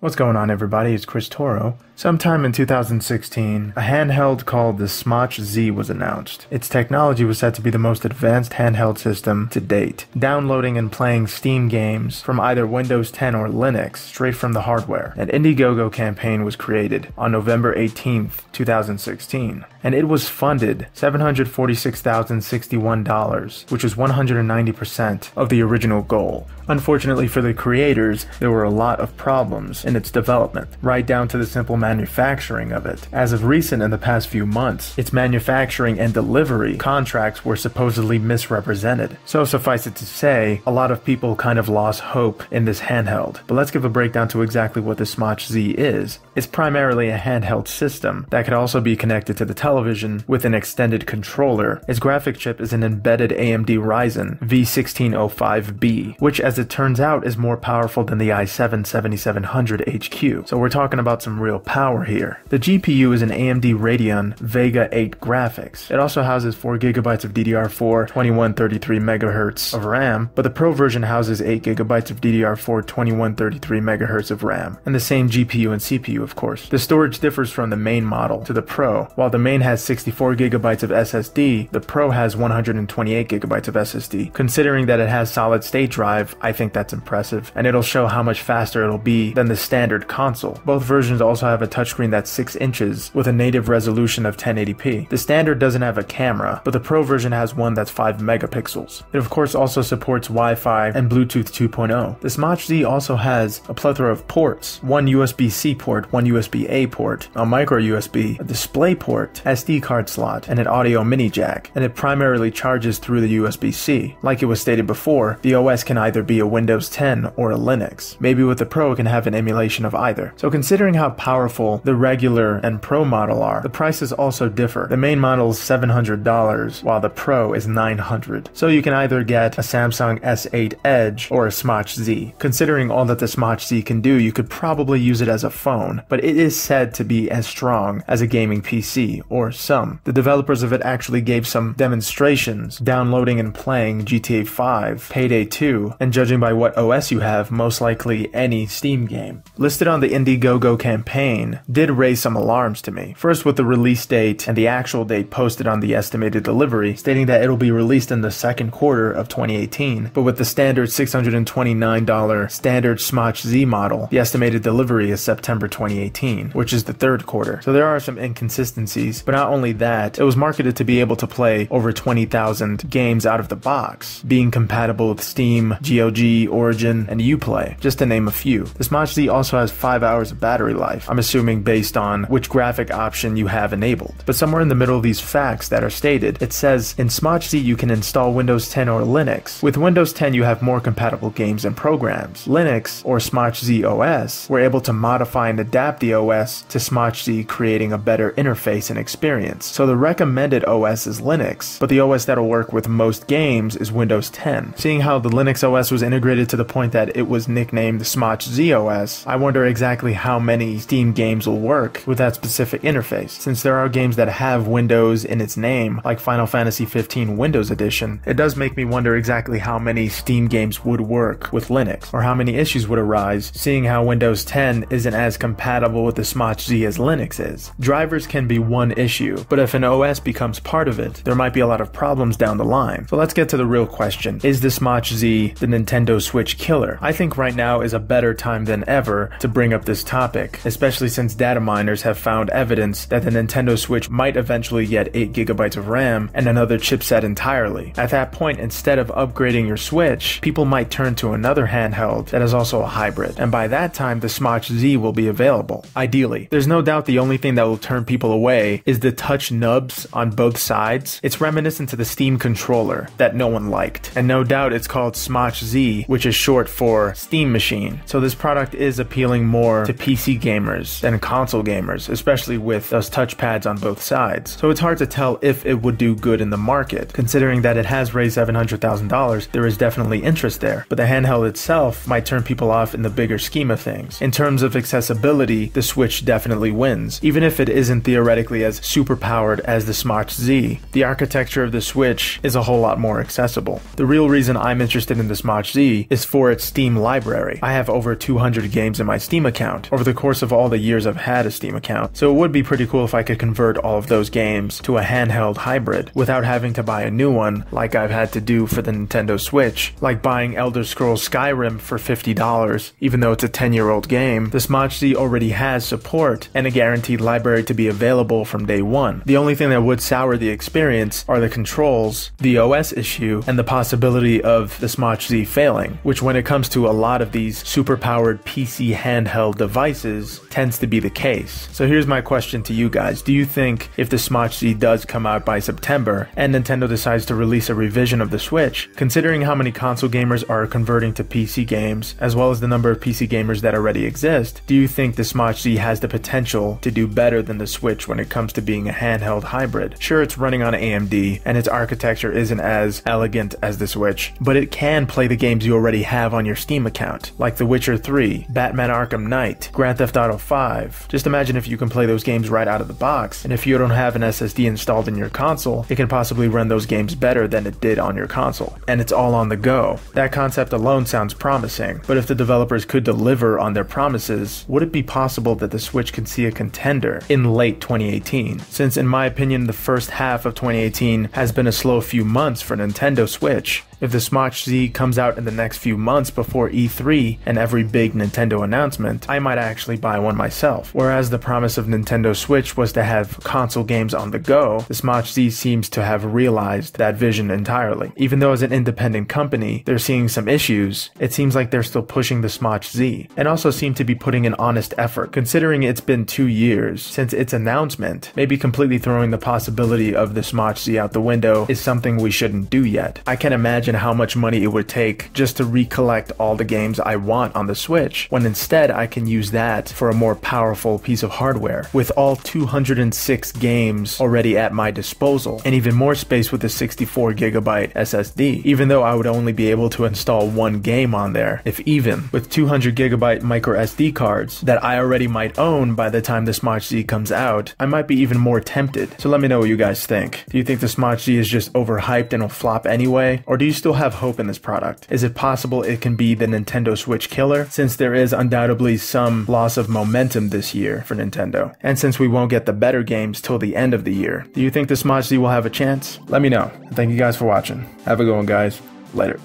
What's going on, everybody? It's Chris Toro. Sometime in 2016, a handheld called the Smach Z was announced. Its technology was said to be the most advanced handheld system to date, downloading and playing Steam games from either Windows 10 or Linux straight from the hardware. An Indiegogo campaign was created on November 18th, 2016, and it was funded $746,061, which was 190% of the original goal. Unfortunately for the creators, there were a lot of problems in its development, right down to the simple manufacturing of it. As of recent, in the past few months, its manufacturing and delivery contracts were supposedly misrepresented. So suffice it to say, a lot of people kind of lost hope in this handheld. But let's give a breakdown to exactly what the Smach Z is. It's primarily a handheld system that could also be connected to the television with an extended controller. Its graphic chip is an embedded AMD Ryzen V1605B, which as it turns out is more powerful than the i7-7700 HQ. So we're talking about some real power here. The GPU is an AMD Radeon Vega 8 graphics. It also houses 4GB of DDR4 2133 MHz of RAM, but the Pro version houses 8GB of DDR4 2133 MHz of RAM, and the same GPU and CPU, of course. The storage differs from the main model to the Pro. While the main has 64GB of SSD, the Pro has 128GB of SSD. Considering that it has solid state drive, I think that's impressive, and it'll show how much faster it'll be than the standard console. Both versions also have a touchscreen that's 6 inches with a native resolution of 1080p. The standard doesn't have a camera, but the Pro version has one that's 5 megapixels. It of course also supports Wi-Fi and Bluetooth 2.0. The Smach Z also has a plethora of ports: one USB-C port, one USB-A port, a micro USB, a display port, SD card slot, and an audio mini jack, and it primarily charges through the USB-C. Like it was stated before, the OS can either be a Windows 10 or a Linux. Maybe with the Pro it can have an emulation of either. So considering how powerful the regular and Pro model are, the prices also differ. The main model is $700 while the Pro is $900. So you can either get a Samsung S8 Edge or a Smach Z. Considering all that the Smach Z can do, you could probably use it as a phone, but it is said to be as strong as a gaming PC, or some. The developers of it actually gave some demonstrations, downloading and playing GTA 5, Payday 2, and judging by what OS you have, most likely any Steam game. Listed on the Indiegogo campaign did raise some alarms to me. First with the release date and the actual date posted on the estimated delivery, stating that it'll be released in the second quarter of 2018, but with the standard $629 standard Smach Z model, the estimated delivery is September 2018, which is the third quarter. So there are some inconsistencies, but not only that, it was marketed to be able to play over 20,000 games out of the box, being compatible with Steam, GOG, Origin, and Uplay, just to name a few. The Smach Z also has 5 hours of battery life, I'm assuming based on which graphic option you have enabled. But somewhere in the middle of these facts that are stated, it says in Smach Z you can install Windows 10 or Linux. With Windows 10 you have more compatible games and programs. Linux or Smach Z OS were able to modify and adapt the OS to Smach Z, creating a better interface and experience. So the recommended OS is Linux, but the OS that'll work with most games is Windows 10. Seeing how the Linux OS was integrated to the point that it was nicknamed the Smach Z OS, I wonder exactly how many Steam games will work with that specific interface. Since there are games that have Windows in its name, like Final Fantasy 15 Windows Edition, it does make me wonder exactly how many Steam games would work with Linux, or how many issues would arise, seeing how Windows 10 isn't as compatible with the Smach Z as Linux is. Drivers can be one issue, but if an OS becomes part of it, there might be a lot of problems down the line. So let's get to the real question. Is the Smach Z the Nintendo Switch killer? I think right now is a better time than ever to bring up this topic, especially since data miners have found evidence that the Nintendo Switch might eventually get 8GB of RAM and another chipset entirely. At that point, instead of upgrading your Switch, people might turn to another handheld that is also a hybrid, and by that time the Smach Z will be available. Ideally, there's no doubt the only thing that will turn people away is the touch nubs on both sides. It's reminiscent to the Steam controller that no one liked, and no doubt it's called Smach Z, which is short for Steam Machine. So this product is appealing more to PC gamers than console gamers, especially with those touchpads on both sides. So it's hard to tell if it would do good in the market. Considering that it has raised $700,000, there is definitely interest there, but the handheld itself might turn people off in the bigger scheme of things. In terms of accessibility, the Switch definitely wins. Even if it isn't theoretically as super powered as the Smach Z, the architecture of the Switch is a whole lot more accessible. The real reason I'm interested in the Smach Z is for its Steam library. I have over 200 games games in my Steam account over the course of all the years I've had a Steam account, so it would be pretty cool if I could convert all of those games to a handheld hybrid without having to buy a new one like I've had to do for the Nintendo Switch, like buying Elder Scrolls Skyrim for $50. Even though it's a 10-year-old game, the Smach Z already has support and a guaranteed library to be available from day one. The only thing that would sour the experience are the controls, the OS issue, and the possibility of the Smach Z failing, which when it comes to a lot of these super-powered PC handheld devices tends to be the case. So here's my question to you guys. Do you think if the Smach Z does come out by September and Nintendo decides to release a revision of the Switch, considering how many console gamers are converting to PC games, as well as the number of PC gamers that already exist, do you think the Smach Z has the potential to do better than the Switch when it comes to being a handheld hybrid? Sure, it's running on AMD and its architecture isn't as elegant as the Switch, but it can play the games you already have on your Steam account, like The Witcher 3, Batman Arkham Knight, Grand Theft Auto 5. Just imagine if you can play those games right out of the box, and if you don't have an SSD installed in your console, it can possibly run those games better than it did on your console. And it's all on the go. That concept alone sounds promising, but if the developers could deliver on their promises, would it be possible that the Switch can see a contender in late 2018? Since in my opinion, the first half of 2018 has been a slow few months for Nintendo Switch. If the Smach Z comes out in the next few months before E3 and every big Nintendo announcement, I might actually buy one myself. Whereas the promise of Nintendo Switch was to have console games on the go, the Smach Z seems to have realized that vision entirely. Even though as an independent company, they're seeing some issues, it seems like they're still pushing the Smach Z, and also seem to be putting an honest effort. Considering it's been 2 years since its announcement, maybe completely throwing the possibility of the Smach Z out the window is something we shouldn't do yet. I can imagine how much money it would take just to recollect all the games I want on the Switch, when instead I can use that for a more powerful piece of hardware, with all 206 games already at my disposal, and even more space with the 64GB SSD, even though I would only be able to install one game on there, if even, with 200GB micro SD cards that I already might own by the time the Smach Z comes out. I might be even more tempted. So let me know what you guys think. Do you think the Smach Z is just overhyped and will flop anyway, or do you still have hope in this product? Is it possible it can be the Nintendo Switch killer, since there is undoubtedly some loss of momentum this year for Nintendo, and since we won't get the better games till the end of the year? Do you think the Smach Z will have a chance? Let me know. Thank you guys for watching. Have a good one, guys. Later.